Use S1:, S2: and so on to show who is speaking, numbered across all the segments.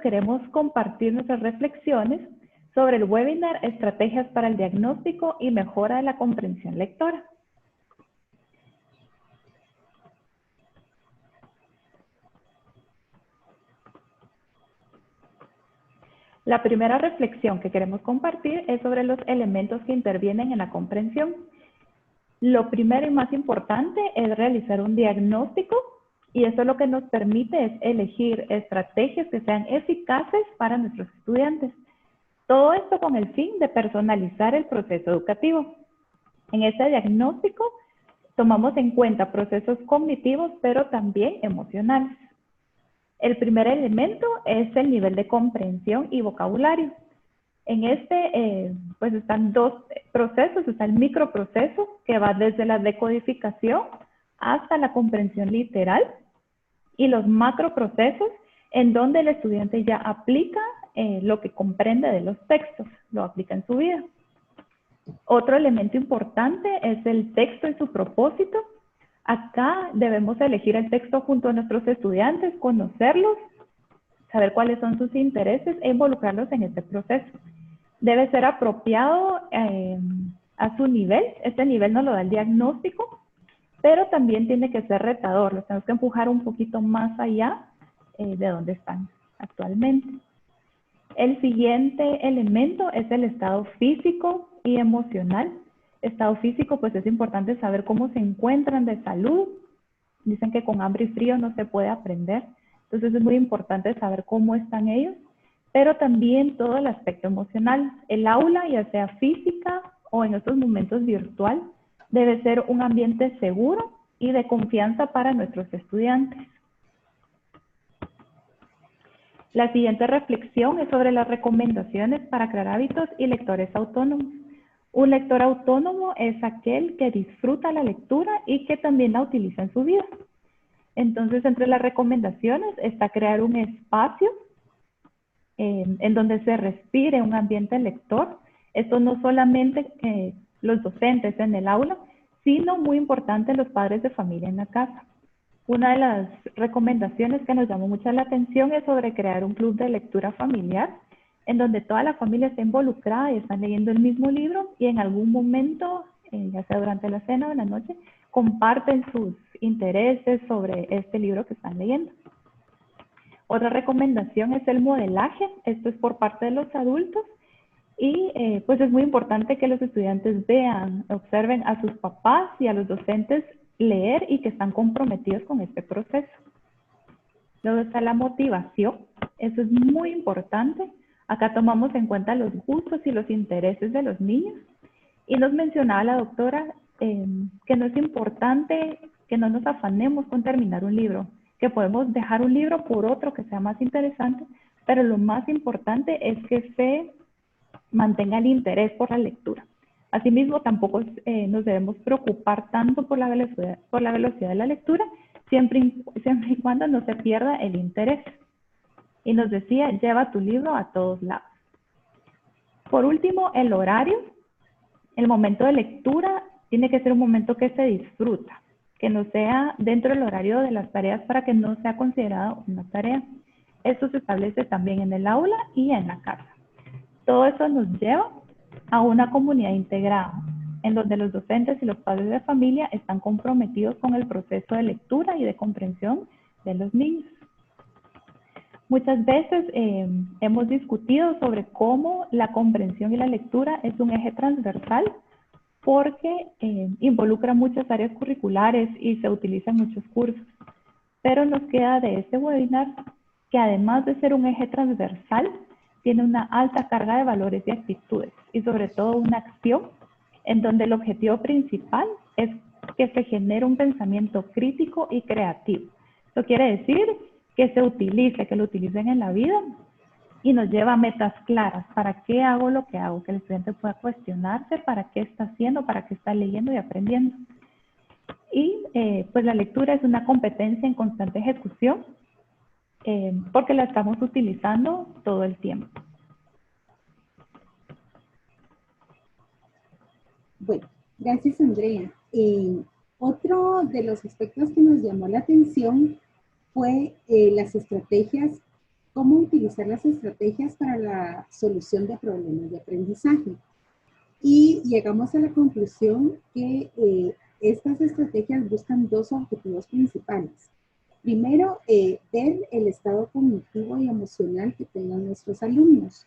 S1: queremos compartir nuestras reflexiones sobre el webinar Estrategias para el diagnóstico y mejora de la comprensión lectora. La primera reflexión que queremos compartir es sobre los elementos que intervienen en la comprensión. Lo primero y más importante es realizar un diagnóstico y eso lo que nos permite es elegir estrategias que sean eficaces para nuestros estudiantes. Todo esto con el fin de personalizar el proceso educativo. En este diagnóstico tomamos en cuenta procesos cognitivos, pero también emocionales. El primer elemento es el nivel de comprensión y vocabulario. En este, pues están dos procesos, está el microproceso que va desde la decodificación hasta la comprensión literal y los macroprocesos en donde el estudiante ya aplica lo que comprende de los textos, lo aplica en su vida. Otro elemento importante es el texto y su propósito. Acá debemos elegir el texto junto a nuestros estudiantes, conocerlos, saber cuáles son sus intereses e involucrarlos en este proceso. Debe ser apropiado a su nivel. Este nivel nos lo da el diagnóstico, pero también tiene que ser retador. Los tenemos que empujar un poquito más allá de donde están actualmente. El siguiente elemento es el estado físico y emocional. Estado físico, pues es importante saber cómo se encuentran de salud. Dicen que con hambre y frío no se puede aprender. Entonces es muy importante saber cómo están ellos, pero también todo el aspecto emocional. El aula, ya sea física o en estos momentos virtual, debe ser un ambiente seguro y de confianza para nuestros estudiantes. La siguiente reflexión es sobre las recomendaciones para crear hábitos y lectores autónomos. Un lector autónomo es aquel que disfruta la lectura y que también la utiliza en su vida. Entonces, entre las recomendaciones está crear un espacio en donde se respire un ambiente lector. Esto no solamente los docentes en el aula, sino muy importante los padres de familia en la casa. Una de las recomendaciones que nos llamó mucho la atención es sobre crear un club de lectura familiar, en donde toda la familia está involucrada y están leyendo el mismo libro y en algún momento, ya sea durante la cena o en la noche, comparten sus intereses sobre este libro que están leyendo. Otra recomendación es el modelaje. Esto es por parte de los adultos y pues es muy importante que los estudiantes vean, observen a sus papás y a los docentes leer y que están comprometidos con este proceso. Luego está la motivación. Eso es muy importante. Acá tomamos en cuenta los gustos y los intereses de los niños. Y nos mencionaba la doctora que no es importante que no nos afanemos con terminar un libro, que podemos dejar un libro por otro que sea más interesante, pero lo más importante es que se mantenga el interés por la lectura. Asimismo, tampoco nos debemos preocupar tanto por la velocidad de la lectura, siempre y cuando no se pierda el interés. Y nos decía, lleva tu libro a todos lados. Por último, el horario. El momento de lectura tiene que ser un momento que se disfruta, que no sea dentro del horario de las tareas para que no sea considerado una tarea. Esto se establece también en el aula y en la casa. Todo eso nos lleva a una comunidad integrada, en donde los docentes y los padres de familia están comprometidos con el proceso de lectura y de comprensión de los niños. Muchas veces hemos discutido sobre cómo la comprensión y la lectura es un eje transversal porque involucra muchas áreas curriculares y se utilizan muchos cursos. Pero nos queda de este webinar que además de ser un eje transversal, tiene una alta carga de valores y actitudes y sobre todo una acción en donde el objetivo principal es que se genere un pensamiento crítico y creativo. Eso quiere decir que se utilice, que lo utilicen en la vida y nos lleva a metas claras. ¿Para qué hago lo que hago? Que el estudiante pueda cuestionarse para qué está haciendo, para qué está leyendo y aprendiendo. Y pues la lectura es una competencia en constante ejecución porque la estamos utilizando todo el tiempo.
S2: Bueno, gracias Andrea. Otro de los aspectos que nos llamó la atención fue las estrategias cómo utilizar las estrategias para la solución de problemas de aprendizaje. Y llegamos a la conclusión que estas estrategias buscan dos objetivos principales. Primero, ver el estado cognitivo y emocional que tengan nuestros alumnos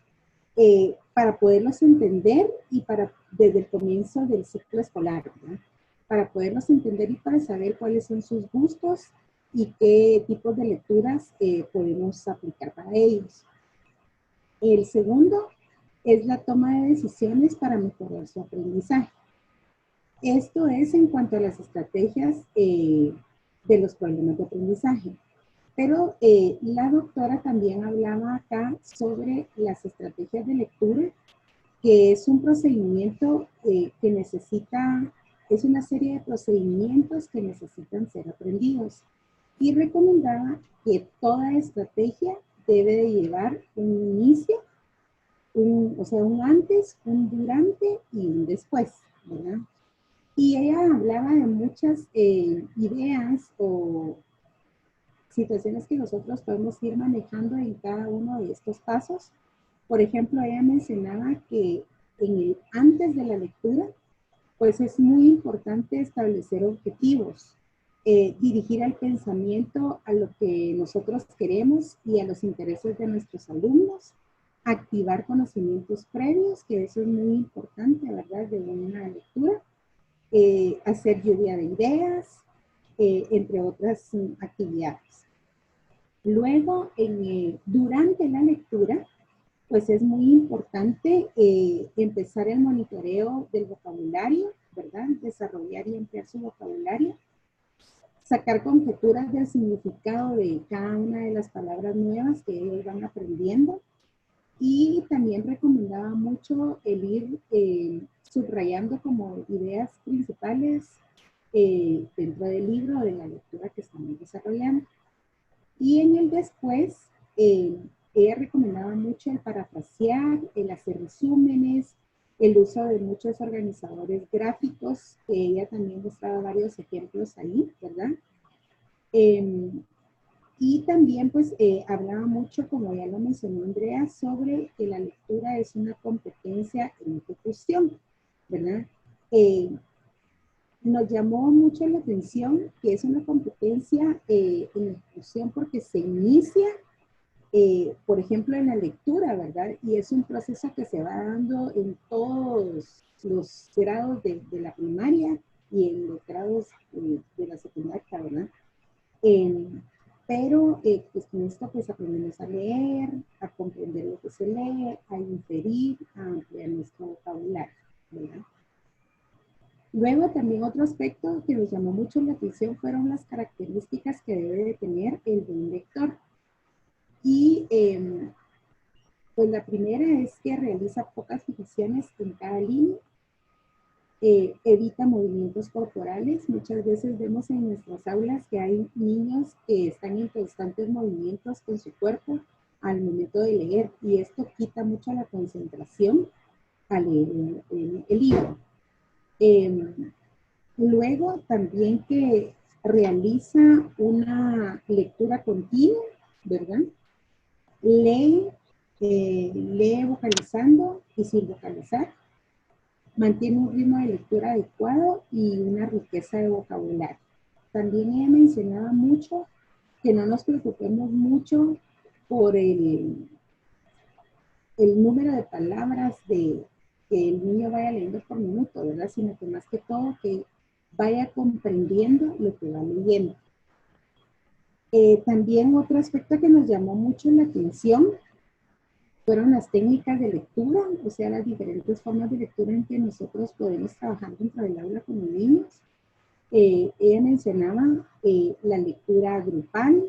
S2: para poderlos entender y desde el comienzo del ciclo escolar, ¿verdad? Para poderlos entender y para saber cuáles son sus gustos y qué tipos de lecturas podemos aplicar para ellos. El segundo es la toma de decisiones para mejorar su aprendizaje. Esto es en cuanto a las estrategias de los problemas de aprendizaje. Pero la doctora también hablaba acá sobre las estrategias de lectura, que es un procedimiento que necesita, es una serie de procedimientos que necesitan ser aprendidos. Y recomendaba que toda estrategia debe de llevar un inicio, o sea, un antes, un durante y un después, ¿verdad? Y ella hablaba de muchas ideas o situaciones que nosotros podemos ir manejando en cada uno de estos pasos. Por ejemplo, ella mencionaba que antes de la lectura, pues es muy importante establecer objetivos, dirigir el pensamiento a lo que nosotros queremos y a los intereses de nuestros alumnos, activar conocimientos previos, que eso es muy importante, ¿verdad?, de una lectura, hacer lluvia de ideas, entre otras actividades. Luego, durante la lectura, pues es muy importante empezar el monitoreo del vocabulario, ¿verdad? Desarrollar y ampliar su vocabulario, sacar conjeturas del significado de cada una de las palabras nuevas que ellos van aprendiendo. Y también recomendaba mucho el ir subrayando como ideas principales dentro del libro o de la lectura que estamos desarrollando. Y en el después, ella recomendaba mucho el parafrasear, el hacer resúmenes, el uso de muchos organizadores gráficos, que ella también mostraba varios ejemplos ahí, ¿verdad? Y también pues hablaba mucho, como ya lo mencionó Andrea, sobre que la lectura es una competencia en ejecución, ¿verdad? Nos llamó mucho la atención que es una competencia en ejecución porque se inicia, por ejemplo, en la lectura, ¿verdad? Y es un proceso que se va dando en todos los grados de la primaria y en los grados de la secundaria, ¿verdad? Pero pues con esto pues aprendemos a leer, a comprender lo que se lee, a inferir, a ampliar nuestro vocabulario, ¿verdad? Luego también otro aspecto que nos llamó mucho la atención fueron las características que debe de tener el buen lector. Y pues la primera es que realiza pocas fijaciones en cada línea, evita movimientos corporales. Muchas veces vemos en nuestras aulas que hay niños que están en constantes movimientos con su cuerpo al momento de leer y esto quita mucho la concentración al leer el libro. Luego también que realiza una lectura continua, ¿verdad? Lee vocalizando y sin vocalizar. Mantiene un ritmo de lectura adecuado y una riqueza de vocabulario. También ella mencionaba mucho que no nos preocupemos mucho por el número de palabras que el niño vaya leyendo por minuto, ¿verdad? Sino que más que todo que vaya comprendiendo lo que va leyendo. También otro aspecto que nos llamó mucho la atención fueron las técnicas de lectura, o sea, las diferentes formas de lectura en que nosotros podemos trabajar dentro del aula con los niños. Ella mencionaba la lectura grupal,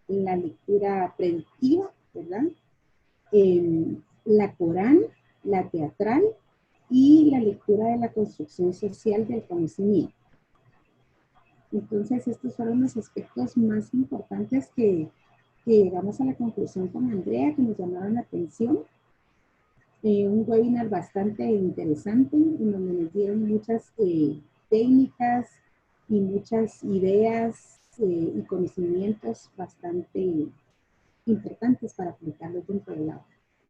S2: la lectura predictiva, ¿verdad? La coral, la teatral y la lectura de la construcción social del conocimiento. Entonces, estos fueron los aspectos más importantes que llegamos a la conclusión con Andrea, que nos llamaron la atención. Un webinar bastante interesante, en donde nos dieron muchas técnicas y muchas ideas y conocimientos bastante importantes para aplicarlos dentro del aula.